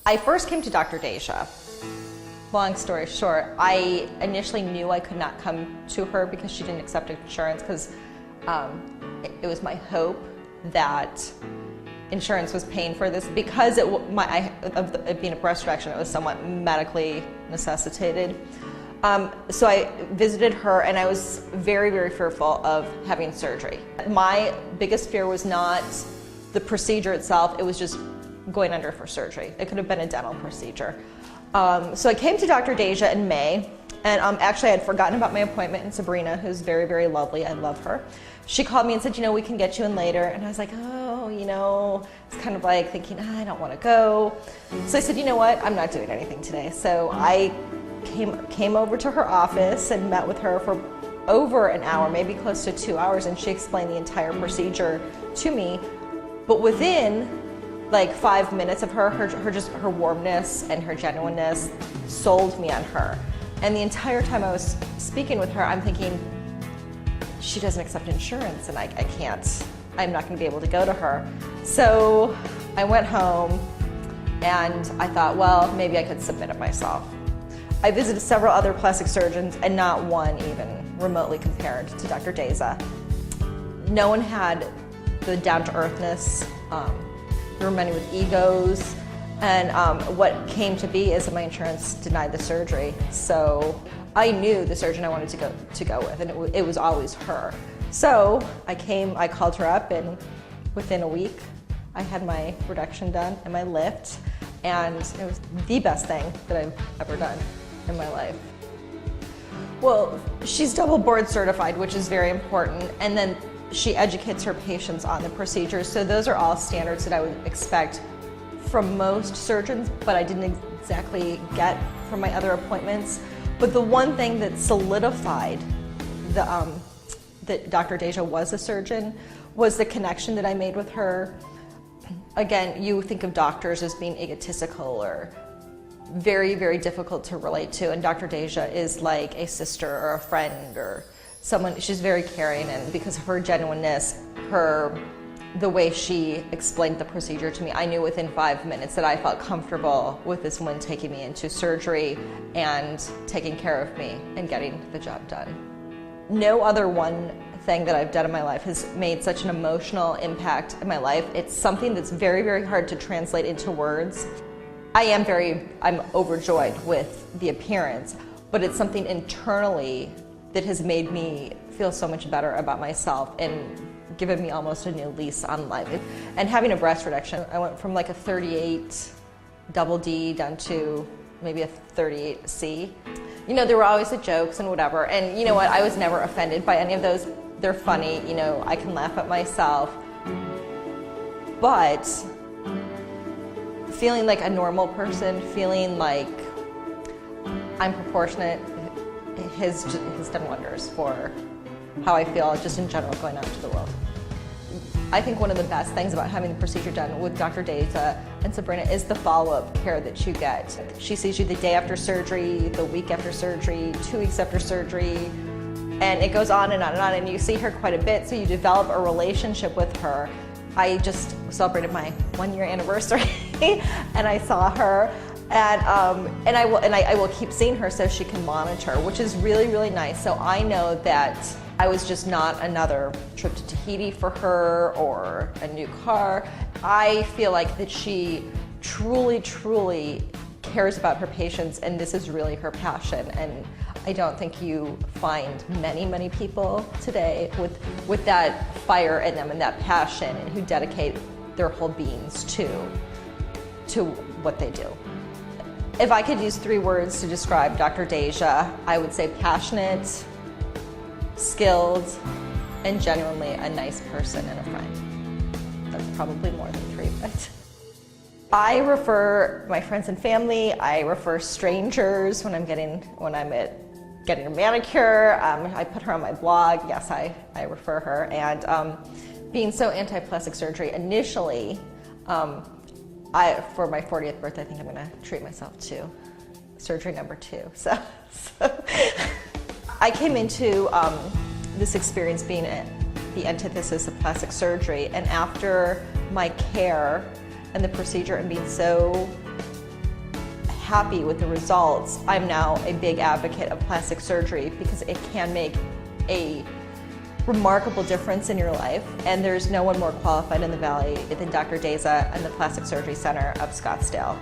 I first came to Dr. Daiza. Long story short, I initially knew I could not come to her because she didn't accept insurance, because it was my hope that insurance was paying for this, because of it being a breast reduction, it was somewhat medically necessitated. So I visited her, and I was very, very fearful of having surgery. My biggest fear was not the procedure itself, it was just going under for surgery. It could have been a dental procedure. So I came to Dr. Daiza in May, and actually I had forgotten about my appointment, and Sabrina, who's very, very lovely, I love her, she called me and said, we can get you in later. And I was like, it's kind of like thinking, I don't want to go. So I said, you know what, I'm not doing anything today. So I came over to her office and met with her for over an hour, maybe close to 2 hours, and she explained the entire procedure to me. But within like 5 minutes of her warmness and her genuineness sold me on her. And the entire time I was speaking with her, I'm thinking, she doesn't accept insurance, and I'm not gonna be able to go to her. So I went home and I thought, well, maybe I could submit it myself. I visited several other plastic surgeons, and not one even remotely compared to Dr. Daiza. No one had the down-to-earthness. There were many with egos, and what came to be is that my insurance denied the surgery. So I knew the surgeon I wanted to go with, and it was always her. So I called her up, and within a week, I had my reduction done and my lift, and it was the best thing that I've ever done in my life. Well, she's double board certified, which is very important, and then she educates her patients on the procedures. So those are all standards that I would expect from most surgeons, but I didn't exactly get from my other appointments. But the one thing that solidified that Dr. Daiza was a surgeon was the connection that I made with her. Again, you think of doctors as being egotistical or very, very difficult to relate to, and Dr. Daiza is like a sister or a friend or someone. She's very caring, and because of her genuineness, the way she explained the procedure to me, I knew within 5 minutes that I felt comfortable with this woman taking me into surgery and taking care of me and getting the job done. No other one thing that I've done in my life has made such an emotional impact in my life. It's something that's very, very hard to translate into words. I'm overjoyed with the appearance, but it's something internally that has made me feel so much better about myself and given me almost a new lease on life. And having a breast reduction, I went from like a 38 double D down to maybe a 38C. There were always the jokes and whatever, and you know what, I was never offended by any of those. They're funny, I can laugh at myself. But feeling like a normal person, feeling like I'm proportionate, has done wonders for how I feel just in general going out into the world. I think one of the best things about having the procedure done with Dr. Daiza and Sabrina is the follow-up care that you get. She sees you the day after surgery, the week after surgery, 2 weeks after surgery, and it goes on and on and on, and you see her quite a bit, so you develop a relationship with her. I just celebrated my 1-year anniversary and I saw her, and I will keep seeing her so she can monitor, which is really, really nice. So I know that I was just not another trip to Tahiti for her or a new car. I feel like that she truly, truly cares about her patients, and this is really her passion. And I don't think you find many, many people today with that fire in them and that passion, and who dedicate their whole beings to what they do. If I could use 3 words to describe Dr. Daiza, I would say passionate, skilled, and genuinely a nice person and a friend. That's probably more than 3, but I refer my friends and family. I refer strangers when I'm getting a manicure. I put her on my blog. Yes, I refer her. And being so anti-plastic surgery, initially, for my 40th birthday, I think I'm going to treat myself to surgery number 2. So I came into this experience being the antithesis of plastic surgery, and after my care and the procedure and being so happy with the results, I'm now a big advocate of plastic surgery because it can make a remarkable difference in your life, and there's no one more qualified in the Valley than Dr. Daiza and the Plastic Surgery Center of Scottsdale.